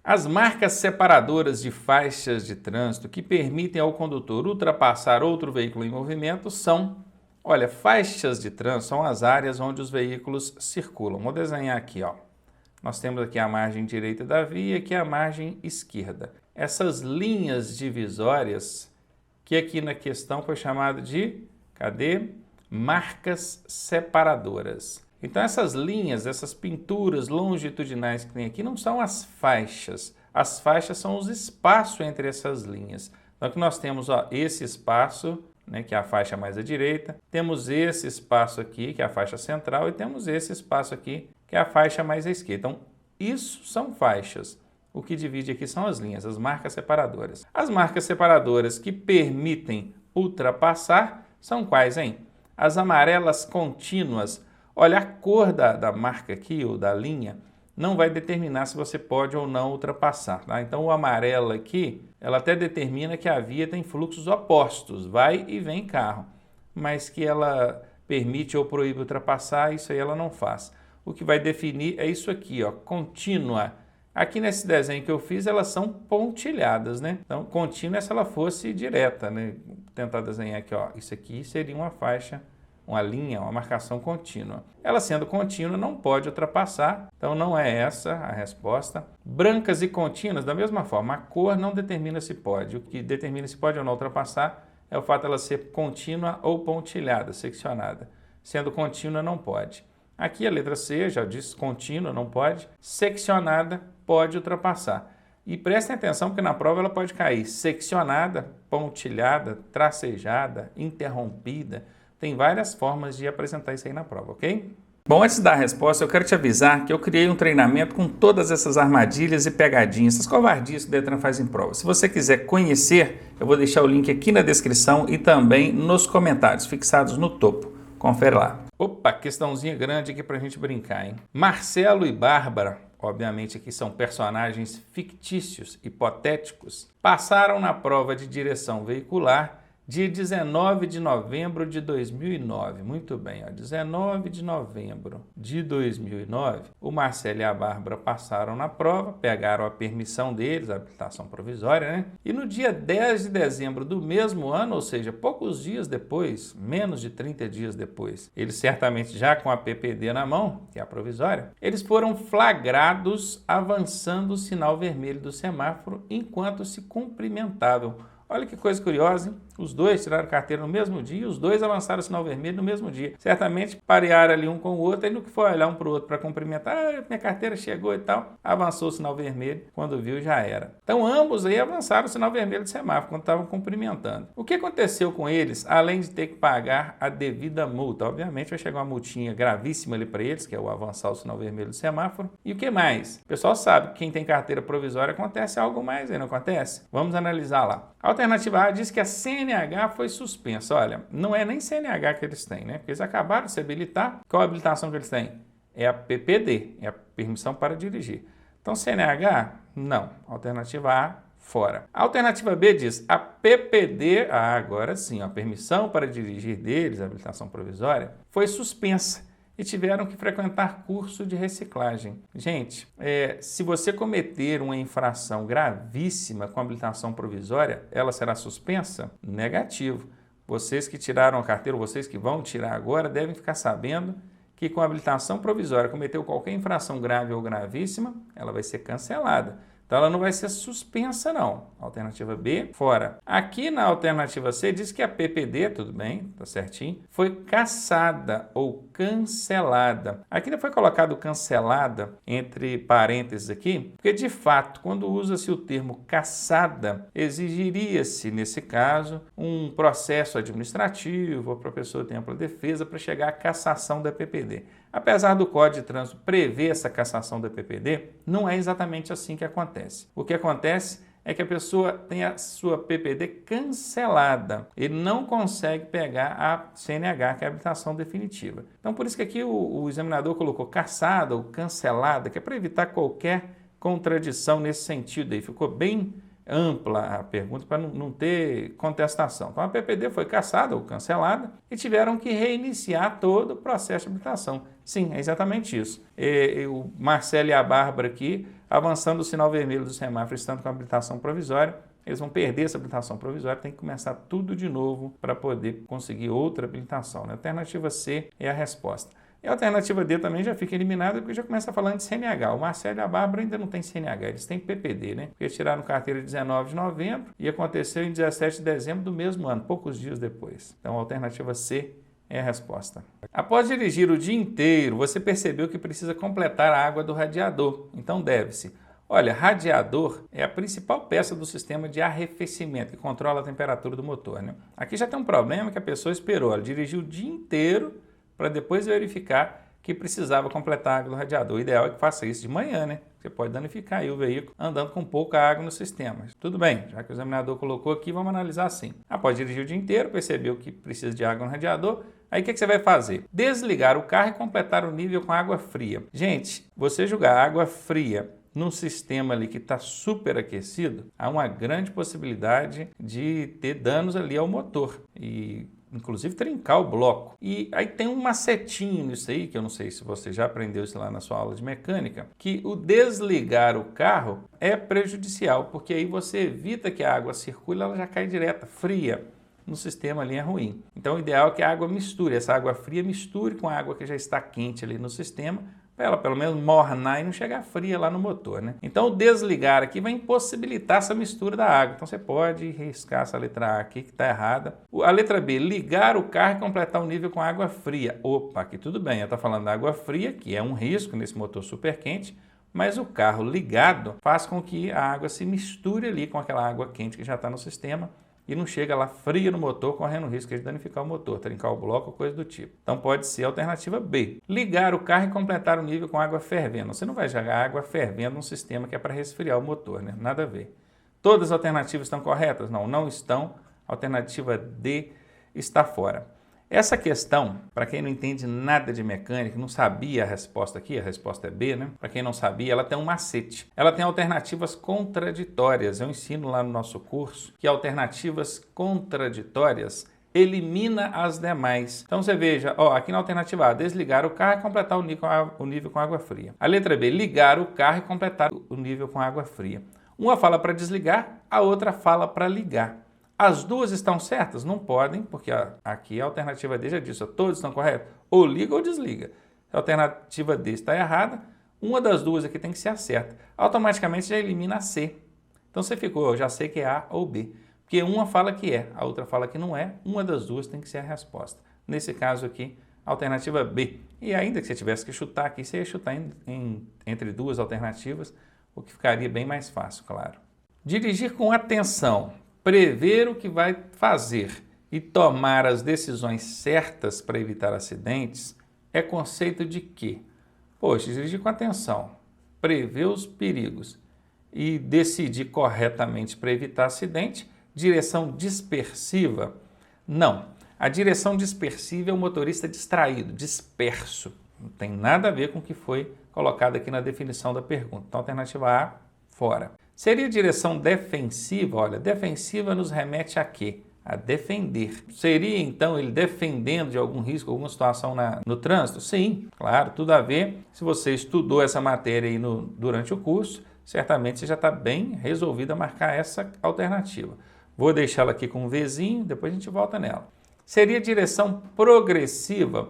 As marcas separadoras de faixas de trânsito que permitem ao condutor ultrapassar outro veículo em movimento são, olha, faixas de trânsito são as áreas onde os veículos circulam. Vou desenhar aqui, ó. Nós temos aqui a margem direita da via e aqui a margem esquerda. Essas linhas divisórias, que aqui na questão foi chamado de, cadê? Marcas separadoras. Então essas linhas, essas pinturas longitudinais que tem aqui não são as faixas. As faixas são os espaços entre essas linhas. Então aqui nós temos, ó, esse espaço, né, que é a faixa mais à direita. Temos esse espaço aqui, que é a faixa central, e temos esse espaço aqui, que é a faixa mais à esquerda. Então isso são faixas. O que divide aqui são as linhas, as marcas separadoras. As marcas separadoras que permitem ultrapassar são quais, hein? As amarelas contínuas. Olha, a cor da marca aqui, ou da linha, não vai determinar se você pode ou não ultrapassar, tá? Então, o amarelo aqui, ela até determina que a via tem fluxos opostos, vai e vem carro, mas que ela permite ou proíbe ultrapassar, isso aí ela não faz. O que vai definir é isso aqui, ó, contínua. Aqui nesse desenho que eu fiz, elas são pontilhadas, né? Então, contínua é se ela fosse direta, né? Vou tentar desenhar aqui, ó, isso aqui seria uma faixa, uma linha, uma marcação contínua. Ela sendo contínua não pode ultrapassar, então não é essa a resposta. Brancas e contínuas, da mesma forma, a cor não determina se pode. O que determina se pode ou não ultrapassar é o fato dela ser contínua ou pontilhada, seccionada. Sendo contínua, não pode. Aqui a letra C já diz contínua, não pode. Seccionada, pode ultrapassar. E prestem atenção porque na prova ela pode cair seccionada, pontilhada, tracejada, interrompida. Tem várias formas de apresentar isso aí na prova, ok? Bom, antes da resposta, eu quero te avisar que eu criei um treinamento com todas essas armadilhas e pegadinhas, essas covardias que o Detran faz em prova. Se você quiser conhecer, eu vou deixar o link aqui na descrição e também nos comentários, fixados no topo. Confere lá. Opa, questãozinha grande aqui pra gente brincar, hein? Marcelo e Bárbara, obviamente aqui são personagens fictícios, hipotéticos, passaram na prova de direção veicular dia 19 de novembro de 2009. Muito bem, ó, 19 de novembro de 2009, o Marcelo e a Bárbara passaram na prova, pegaram a permissão deles, a habilitação provisória, né? E no dia 10 de dezembro do mesmo ano, ou seja, poucos dias depois, menos de 30 dias depois, eles certamente já com a PPD na mão, que é a provisória, eles foram flagrados avançando o sinal vermelho do semáforo enquanto se cumprimentavam. Olha que coisa curiosa, hein? Os dois tiraram carteira no mesmo dia, os dois avançaram o sinal vermelho no mesmo dia. Certamente parearam ali um com o outro, e no que foi olhar um para o outro para cumprimentar, minha carteira chegou e tal, avançou o sinal vermelho, quando viu já era. Então ambos aí avançaram o sinal vermelho do semáforo, quando estavam cumprimentando. O que aconteceu com eles, além de ter que pagar a devida multa? Obviamente vai chegar uma multinha gravíssima ali para eles, que é o avançar o sinal vermelho do semáforo. E o que mais? O pessoal sabe que quem tem carteira provisória acontece algo mais aí, não acontece? Vamos analisar lá. A alternativa A diz que a CNH foi suspensa. Olha, não é nem CNH que eles têm, né? Porque eles acabaram de se habilitar. Qual a habilitação que eles têm? É a PPD, é a permissão para dirigir. Então, CNH, não. Alternativa A, fora. A alternativa B diz a PPD, agora sim, a permissão para dirigir deles, a habilitação provisória, foi suspensa e tiveram que frequentar curso de reciclagem. Gente, se você cometer uma infração gravíssima com habilitação provisória, ela será suspensa? Negativo. Vocês que tiraram a carteira, vocês que vão tirar agora, devem ficar sabendo que com habilitação provisória cometeu qualquer infração grave ou gravíssima, ela vai ser cancelada. Então, ela não vai ser suspensa, não. Alternativa B, fora. Aqui na alternativa C, diz que a PPD, tudo bem, tá certinho, foi cassada ou cancelada. Aqui não foi colocado cancelada entre parênteses aqui, porque, de fato, quando usa-se o termo cassada, exigiria-se, nesse caso, um processo administrativo para a pessoa ter ampla defesa para chegar à cassação da PPD. Apesar do Código de Trânsito prever essa cassação da PPD, não é exatamente assim que acontece. O que acontece é que a pessoa tem a sua PPD cancelada. Ele não consegue pegar a CNH, que é a habilitação definitiva. Então, por isso que aqui o examinador colocou cassada ou cancelada, que é para evitar qualquer contradição nesse sentido. Aí ficou bem ampla a pergunta para não ter contestação. Então, a PPD foi cassada ou cancelada e tiveram que reiniciar todo o processo de habilitação. Sim, é exatamente isso. O Marcelo e a Bárbara aqui avançando o sinal vermelho do semáforo, estando com a habilitação provisória, eles vão perder essa habilitação provisória, tem que começar tudo de novo para poder conseguir outra habilitação, né? Alternativa C é a resposta. E a alternativa D também já fica eliminada porque já começa falando de CNH. O Marcelo e a Bárbara ainda não têm CNH, eles têm PPD, né? Porque tiraram carteira 19 de novembro e aconteceu em 17 de dezembro do mesmo ano, poucos dias depois. Então a alternativa C é a resposta. Após dirigir o dia inteiro, você percebeu que precisa completar a água do radiador. Então deve-se. Olha, radiador é a principal peça do sistema de arrefecimento que controla a temperatura do motor, né? Aqui já tem um problema que a pessoa esperou, ela dirigiu o dia inteiro para depois verificar que precisava completar a água do radiador. O ideal é que faça isso de manhã, né? Você pode danificar aí o veículo andando com pouca água no sistema. Tudo bem, já que o examinador colocou aqui, vamos analisar assim. Após dirigir o dia inteiro, percebeu que precisa de água no radiador, aí o que você vai fazer? Desligar o carro e completar o nível com água fria. Gente, você jogar água fria num sistema ali que está superaquecido, há uma grande possibilidade de ter danos ali ao motor e inclusive trincar o bloco. E aí tem um macetinho nisso aí, que eu não sei se você já aprendeu isso lá na sua aula de mecânica, que o desligar o carro é prejudicial, porque aí você evita que a água circule, ela já cai direta, fria. No sistema ali é ruim. Então o ideal é que a água misture, essa água fria misture com a água que já está quente ali no sistema, para ela pelo menos mornar e não chegar fria lá no motor, né? Então o desligar aqui vai impossibilitar essa mistura da água. Então você pode riscar essa letra A aqui que está errada. A letra B, ligar o carro e completar o nível com água fria. Opa, aqui tudo bem, está falando da água fria, que é um risco nesse motor super quente, mas o carro ligado faz com que a água se misture ali com aquela água quente que já está no sistema e não chega lá fria no motor, correndo o risco de danificar o motor, trincar o bloco ou coisa do tipo. Então pode ser a alternativa B. Ligar o carro e completar o nível com água fervendo. Você não vai jogar água fervendo num sistema que é para resfriar o motor, né? Nada a ver. Todas as alternativas estão corretas? Não, não estão. A alternativa D está fora. Essa questão, para quem não entende nada de mecânica, não sabia a resposta aqui, a resposta é B, né? Para quem não sabia, ela tem um macete. Ela tem alternativas contraditórias. Eu ensino lá no nosso curso que alternativas contraditórias elimina as demais. Então você veja, ó, aqui na alternativa A, desligar o carro e completar o nível com água fria. A letra B, ligar o carro e completar o nível com água fria. Uma fala para desligar, a outra fala para ligar. As duas estão certas? Não podem, porque aqui a alternativa D já disse, todos estão corretos? Ou liga ou desliga. Se a alternativa D está errada, uma das duas aqui tem que ser a certa. Automaticamente já elimina a C. Então você ficou, eu já sei que é A ou B. Porque uma fala que é, a outra fala que não é, uma das duas tem que ser a resposta. Nesse caso aqui, alternativa B. E ainda que você tivesse que chutar aqui, você ia chutar entre duas alternativas, o que ficaria bem mais fácil, claro. Dirigir com atenção. Prever o que vai fazer e tomar as decisões certas para evitar acidentes é conceito de quê? Poxa, dirigir com atenção, prever os perigos e decidir corretamente para evitar acidente, direção dispersiva? Não. A direção dispersiva é o motorista distraído, disperso. Não tem nada a ver com o que foi colocado aqui na definição da pergunta. Então, alternativa A, fora. Seria direção defensiva? Olha, defensiva nos remete a quê? A defender. Seria então ele defendendo de algum risco, alguma situação no trânsito? Sim, claro, tudo a ver. Se você estudou essa matéria aí durante o curso, certamente você já está bem resolvido a marcar essa alternativa. Vou deixá-la aqui com um Vzinho, depois a gente volta nela. Seria direção progressiva?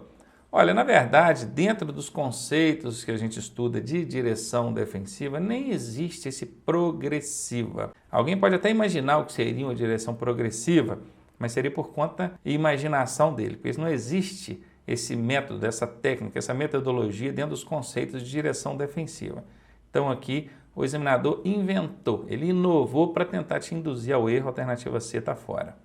Olha, na verdade, dentro dos conceitos que a gente estuda de direção defensiva, nem existe esse progressiva. Alguém pode até imaginar o que seria uma direção progressiva, mas seria por conta e imaginação dele, porque não existe esse método, essa técnica, essa metodologia dentro dos conceitos de direção defensiva. Então aqui o examinador inventou, ele inovou para tentar te induzir ao erro, a alternativa C está fora.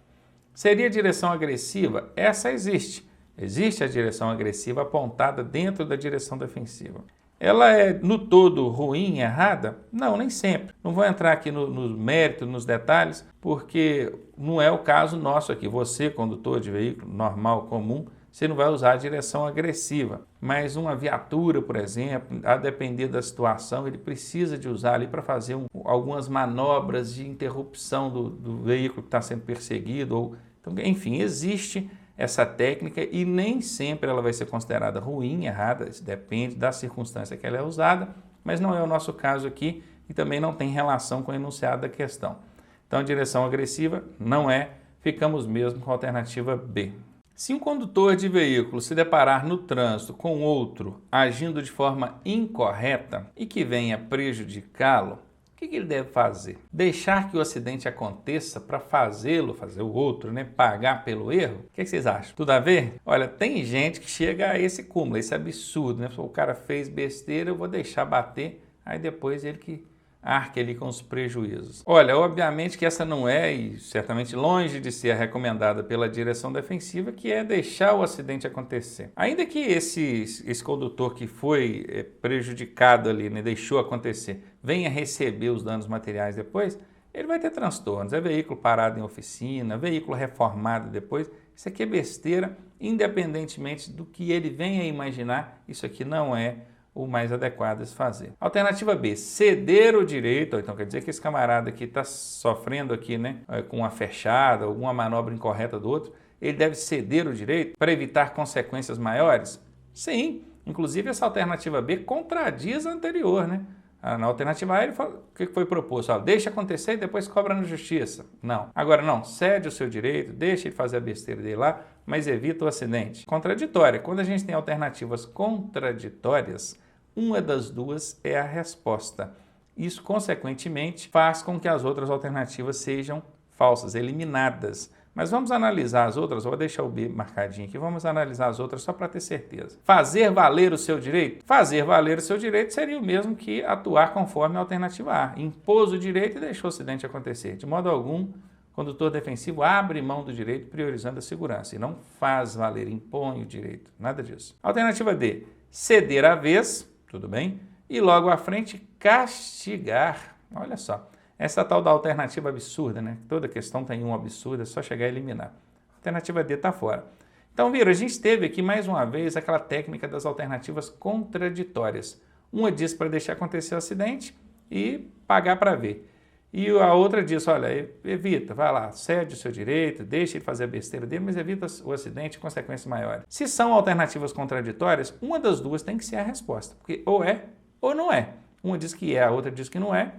Seria direção agressiva? Essa existe. Existe a direção agressiva apontada dentro da direção defensiva. Ela é, no todo, ruim, errada? Não, nem sempre. Não vou entrar aqui no mérito, nos detalhes, porque não é o caso nosso aqui. Você, condutor de veículo normal, comum, você não vai usar a direção agressiva. Mas uma viatura, por exemplo, a depender da situação, ele precisa de usar ali para fazer algumas manobras de interrupção do veículo que está sendo perseguido. Então, enfim, existe essa técnica e nem sempre ela vai ser considerada ruim, errada, isso depende da circunstância que ela é usada, mas não é o nosso caso aqui, e também não tem relação com o enunciado da questão. Então, direção agressiva não é, ficamos mesmo com a alternativa B. Se um condutor de veículo se deparar no trânsito com outro agindo de forma incorreta e que venha prejudicá-lo, o que ele deve fazer? Deixar que o acidente aconteça para fazer o outro, né, pagar pelo erro? O que vocês acham? Tudo a ver? Olha, tem gente que chega a esse cúmulo, esse absurdo, né? O cara fez besteira, eu vou deixar bater, aí depois ele que arque ali com os prejuízos. Olha, obviamente que essa não é, e certamente longe de ser a recomendada pela direção defensiva, que é deixar o acidente acontecer. Ainda que esse condutor que foi prejudicado ali, né, deixou acontecer, venha receber os danos materiais depois, ele vai ter transtornos. É veículo parado em oficina, veículo reformado depois. Isso aqui é besteira, independentemente do que ele venha imaginar, isso aqui não é o mais adequado a se fazer. Alternativa B, ceder o direito, então quer dizer que esse camarada aqui está sofrendo aqui, né, com uma fechada, alguma manobra incorreta do outro, ele deve ceder o direito para evitar consequências maiores? Sim, inclusive essa alternativa B contradiz a anterior, né? Na alternativa A, o que foi proposto? Deixa acontecer e depois cobra na justiça. Não. Agora não, cede o seu direito, deixa ele fazer a besteira dele lá, mas evita o acidente. Contraditória. Quando a gente tem alternativas contraditórias, uma das duas é a resposta. Isso, consequentemente, faz com que as outras alternativas sejam falsas, eliminadas. Mas vamos analisar as outras, vou deixar o B marcadinho aqui, vamos analisar as outras só para ter certeza. Fazer valer o seu direito? Fazer valer o seu direito seria o mesmo que atuar conforme a alternativa A. Impôs o direito e deixou o acidente acontecer. De modo algum, o condutor defensivo abre mão do direito priorizando a segurança e não faz valer, impõe o direito, nada disso. Alternativa D, ceder a vez, tudo bem, e logo à frente castigar. Olha só. Essa tal da alternativa absurda, né? Toda questão tem um absurdo, é só chegar a eliminar. A alternativa D está fora. Então, viram, a gente teve aqui mais uma vez aquela técnica das alternativas contraditórias. Uma diz para deixar acontecer o acidente e pagar para ver. E a outra diz, olha, evita, vai lá, cede o seu direito, deixa ele fazer a besteira dele, mas evita o acidente e consequências maiores. Se são alternativas contraditórias, uma das duas tem que ser a resposta, porque ou é ou não é. Uma diz que é, a outra diz que não é.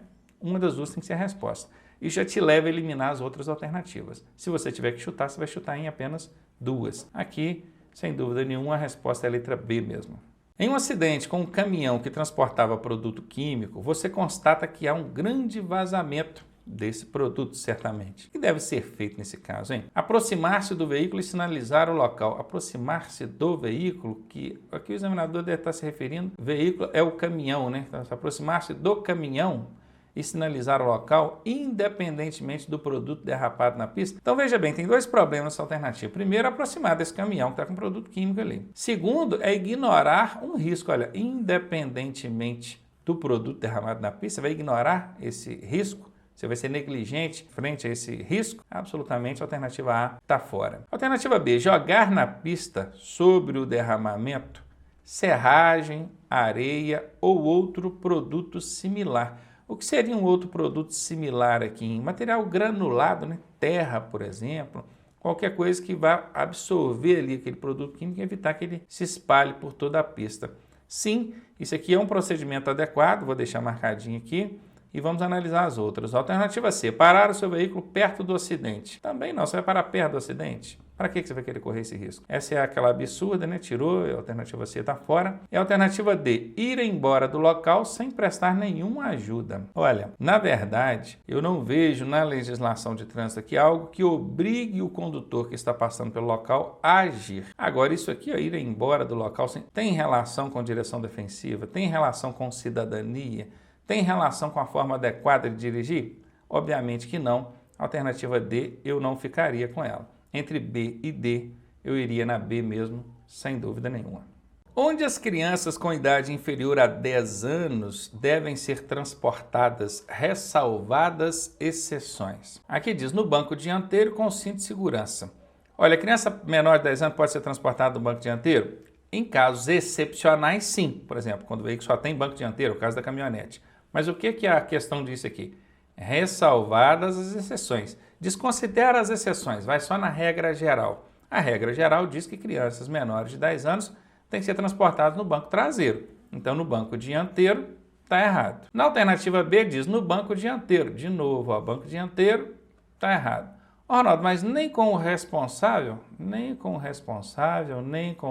Uma das duas tem que ser a resposta. Isso já te leva a eliminar as outras alternativas. Se você tiver que chutar, você vai chutar em apenas duas. Aqui, sem dúvida nenhuma, a resposta é a letra B mesmo. Em um acidente com um caminhão que transportava produto químico, você constata que há um grande vazamento desse produto, certamente. O que deve ser feito nesse caso, hein? Aproximar-se do veículo e sinalizar o local. Aproximar-se do veículo, que aqui o examinador deve estar se referindo, veículo é o caminhão, né? Então, aproximar-se do caminhão e sinalizar o local, independentemente do produto derrapado na pista. Então, veja bem, tem dois problemas nessa alternativa. Primeiro, aproximar desse caminhão que está com produto químico ali. Segundo, é ignorar um risco. Olha, independentemente do produto derramado na pista, você vai ignorar esse risco? Você vai ser negligente frente a esse risco? Absolutamente, a alternativa A está fora. Alternativa B, jogar na pista sobre o derramamento serragem, areia ou outro produto similar. O que seria um outro produto similar aqui? Em material granulado, né? Terra, por exemplo, qualquer coisa que vá absorver ali aquele produto químico e evitar que ele se espalhe por toda a pista. Sim, isso aqui é um procedimento adequado, vou deixar marcadinho aqui e vamos analisar as outras. Alternativa C, parar o seu veículo perto do acidente. Também não, você vai parar perto do acidente? Para que você vai querer correr esse risco? Essa é aquela absurda, né? Tirou, a alternativa C está fora. E a alternativa D, ir embora do local sem prestar nenhuma ajuda. Olha, na verdade, eu não vejo na legislação de trânsito aqui algo que obrigue o condutor que está passando pelo local a agir. Agora, isso aqui, ir embora do local, tem relação com direção defensiva? Tem relação com cidadania? Tem relação com a forma adequada de dirigir? Obviamente que não. Alternativa D, eu não ficaria com ela. Entre B e D, eu iria na B mesmo, sem dúvida nenhuma. Onde as crianças com idade inferior a 10 anos devem ser transportadas, ressalvadas exceções. Aqui diz, no banco dianteiro com cinto de segurança. Olha, a criança menor de 10 anos pode ser transportada no banco dianteiro? Em casos excepcionais, sim. Por exemplo, quando o veículo só tem banco dianteiro, o caso da caminhonete. Mas o que a questão diz aqui? Ressalvadas as exceções. Desconsidera as exceções, vai só na regra geral. A regra geral diz que crianças menores de 10 anos têm que ser transportadas no banco traseiro. Então, no banco dianteiro, está errado. Na alternativa B diz no banco dianteiro. De novo, ó, banco dianteiro está errado. Ó, Ronaldo, mas nem com o responsável, nem com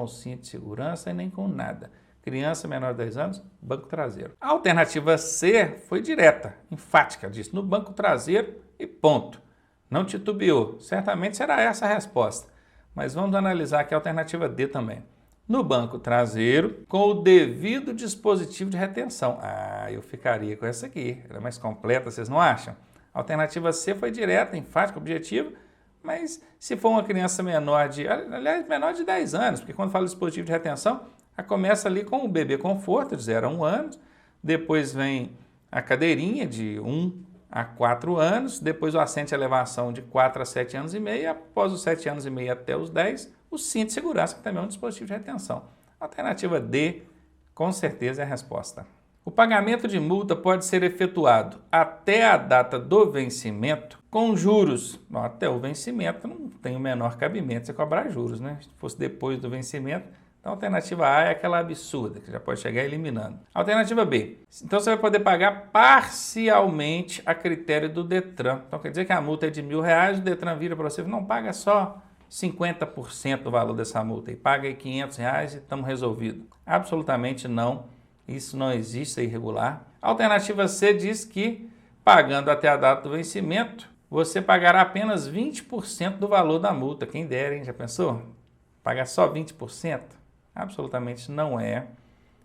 o cinto de segurança e nem com nada. Criança menor de 10 anos, banco traseiro. A alternativa C foi direta, enfática, disse no banco traseiro e ponto. Não titubeou. Certamente será essa a resposta. Mas vamos analisar aqui a alternativa D também. No banco traseiro, com o devido dispositivo de retenção. Ah, eu ficaria com essa aqui. Ela é mais completa, vocês não acham? A alternativa C foi direta, enfática, objetiva, mas se for uma criança menor de 10 anos, porque quando fala de dispositivo de retenção, começa ali com o bebê conforto, de 0 a 1 ano, depois vem a cadeirinha de 1 a 4 anos, depois o assento de elevação de 4 a 7 anos e meio, após os 7 anos e meio até os 10, o cinto de segurança, que também é um dispositivo de retenção. A alternativa D, com certeza, é a resposta. O pagamento de multa pode ser efetuado até a data do vencimento com juros. Bom, até o vencimento não tem o menor cabimento você cobrar juros, né? Se fosse depois do vencimento, então a alternativa A é aquela absurda, que já pode chegar eliminando. Alternativa B. Então você vai poder pagar parcialmente a critério do Detran. Então quer dizer que a multa é de R$1.000, o Detran vira para você e não paga só 50% do valor dessa multa e paga aí R$500 e estamos resolvidos. Absolutamente não. Isso não existe, isso é irregular. A alternativa C diz que, pagando até a data do vencimento, você pagará apenas 20% do valor da multa. Quem dera, hein? Já pensou? Pagar só 20%? Absolutamente não é.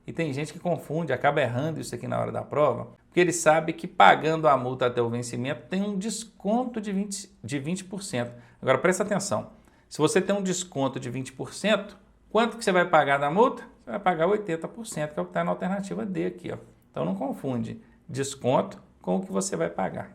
E tem gente que confunde, acaba errando isso aqui na hora da prova, porque ele sabe que pagando a multa até o vencimento tem um desconto de 20%. Agora, presta atenção. Se você tem um desconto de 20%, quanto que você vai pagar da multa? Você vai pagar 80%, que é o que está na alternativa D aqui, ó. Então não confunde desconto com o que você vai pagar.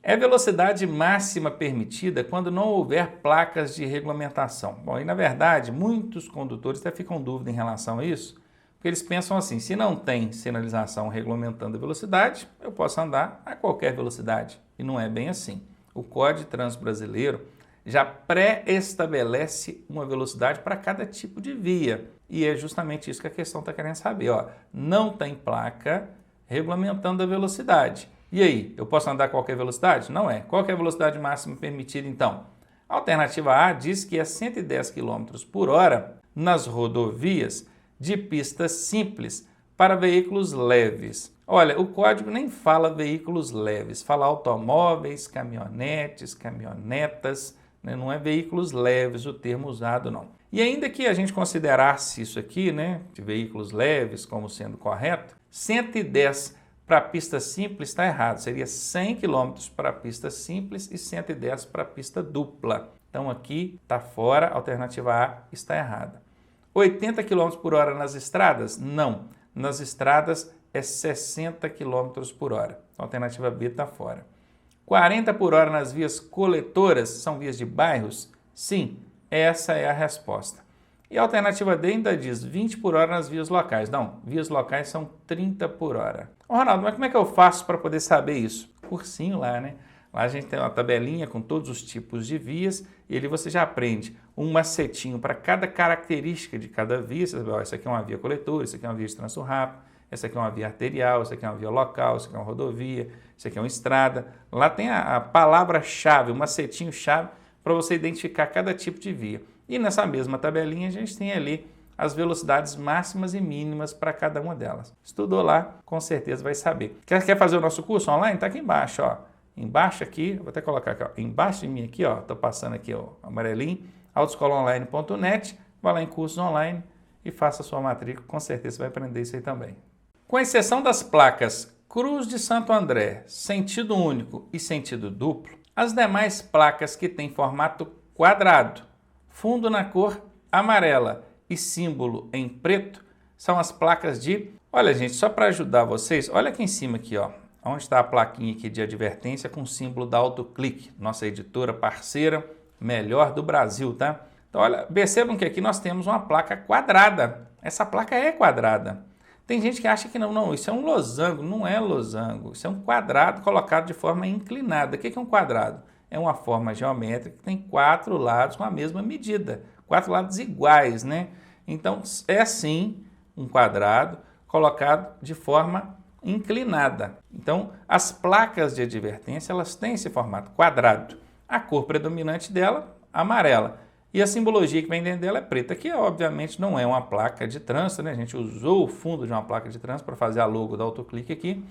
É velocidade máxima permitida quando não houver placas de regulamentação. Bom, e na verdade, muitos condutores até ficam em dúvida em relação a isso, porque eles pensam assim, se não tem sinalização regulamentando a velocidade, eu posso andar a qualquer velocidade. E não é bem assim. O Código de Trânsito Brasileiro já pré-estabelece uma velocidade para cada tipo de via. E é justamente isso que a questão está querendo saber. Ó. Não tem placa regulamentando a velocidade. E aí, eu posso andar a qualquer velocidade? Não é. Qual que é a velocidade máxima permitida, então? A alternativa A diz que é 110 km por hora nas rodovias de pistas simples para veículos leves. Olha, o código nem fala veículos leves, fala automóveis, caminhonetes, caminhonetas, né? Não é veículos leves o termo usado, não. E ainda que a gente considerasse isso aqui, né, de veículos leves como sendo correto, 110 para pista simples está errado, seria 100 km para pista simples e 110 para pista dupla. Então aqui está fora, a alternativa A está errada. 80 km por hora nas estradas? Não, nas estradas é 60 km por hora, a alternativa B está fora. 40 por hora nas vias coletoras, são vias de bairros? Sim, essa é a resposta. E a alternativa D ainda diz 20 por hora nas vias locais. Não, vias locais são 30 por hora. Ô Ronaldo, mas como é que eu faço para poder saber isso? Cursinho lá, né? Lá a gente tem uma tabelinha com todos os tipos de vias e ali você já aprende um macetinho para cada característica de cada via. Você sabe, ó, isso aqui é uma via coletora, isso aqui é uma via de trânsito rápido, essa aqui é uma via arterial, essa aqui é uma via local, isso aqui é uma rodovia, isso aqui é uma estrada. Lá tem a palavra-chave, o macetinho-chave para você identificar cada tipo de via. E nessa mesma tabelinha a gente tem ali as velocidades máximas e mínimas para cada uma delas. Estudou lá, com certeza vai saber. Quer fazer o nosso curso online? Está aqui embaixo, ó. Embaixo aqui, vou até colocar aqui, ó. Embaixo de mim aqui, ó, estou passando aqui, ó, amarelinho, autoescolaonline.net, vai lá em cursos online e faça a sua matrícula, com certeza você vai aprender isso aí também. Com exceção das placas Cruz de Santo André, sentido único e sentido duplo, as demais placas que têm formato quadrado, fundo na cor amarela e símbolo em preto, são as placas de... Olha, gente, só para ajudar vocês, olha aqui em cima aqui, ó, onde está a plaquinha aqui de advertência com o símbolo da Autoclique, nossa editora parceira, melhor do Brasil, tá? Então, olha, percebam que aqui nós temos uma placa quadrada. Essa placa é quadrada. Tem gente que acha que não, isso é um losango. Não é losango, isso é um quadrado colocado de forma inclinada. O que é um quadrado? É uma forma geométrica que tem 4 lados com a mesma medida, 4 lados iguais, né? Então, é sim um quadrado colocado de forma inclinada. Então, as placas de advertência, elas têm esse formato quadrado. A cor predominante dela, amarela. E a simbologia que vem dentro dela é preta, que obviamente não é uma placa de trânsito, né? A gente usou o fundo de uma placa de trânsito para fazer a logo da AutoClick aqui,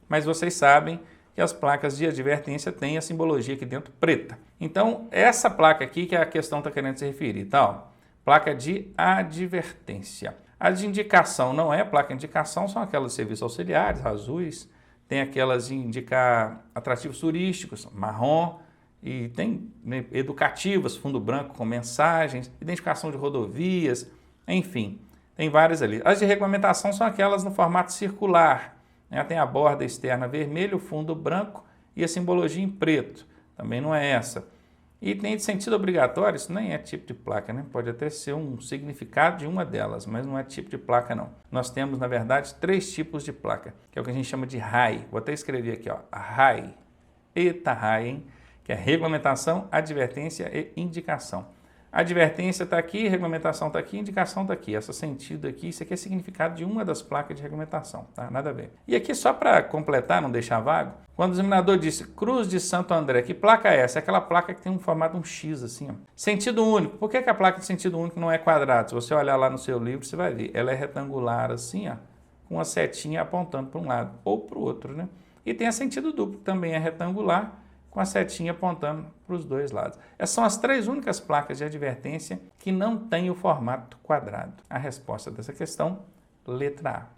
mas vocês sabem que as placas de advertência têm a simbologia aqui dentro preta. Então, essa placa aqui que a questão está querendo se referir, tá? Ó, placa de advertência. A de indicação não é placa de indicação, são aquelas de serviços auxiliares, azuis, tem aquelas de indicar atrativos turísticos, marrom, e tem, né, educativas, fundo branco com mensagens, identificação de rodovias, enfim, tem várias ali. As de regulamentação são aquelas no formato circular, né? Tem a borda externa vermelha, o fundo branco e a simbologia em preto, também não é essa. E tem de sentido obrigatório, isso nem é tipo de placa, né? Pode até ser um significado de uma delas, mas não é tipo de placa não. Nós temos, na verdade, 3 tipos de placa, que é o que a gente chama de RAI. Vou até escrever aqui, ó, RAI. Eita RAI, hein? Que é regulamentação, advertência e indicação. Advertência está aqui, regulamentação está aqui, indicação está aqui. Esse sentido aqui, isso aqui é significado de uma das placas de regulamentação, tá? Nada a ver. E aqui, só para completar, não deixar vago, quando o examinador disse Cruz de Santo André, que placa é essa? É aquela placa que tem um formato um X assim, ó. Sentido único. Por que a placa de sentido único não é quadrado? Se você olhar lá no seu livro, você vai ver. Ela é retangular assim, ó, com uma setinha apontando para um lado ou para o outro, né? E tem a sentido duplo, que também é retangular, com a setinha apontando para os 2 lados. Essas são as 3 únicas placas de advertência que não têm o formato quadrado. A resposta dessa questão, letra A.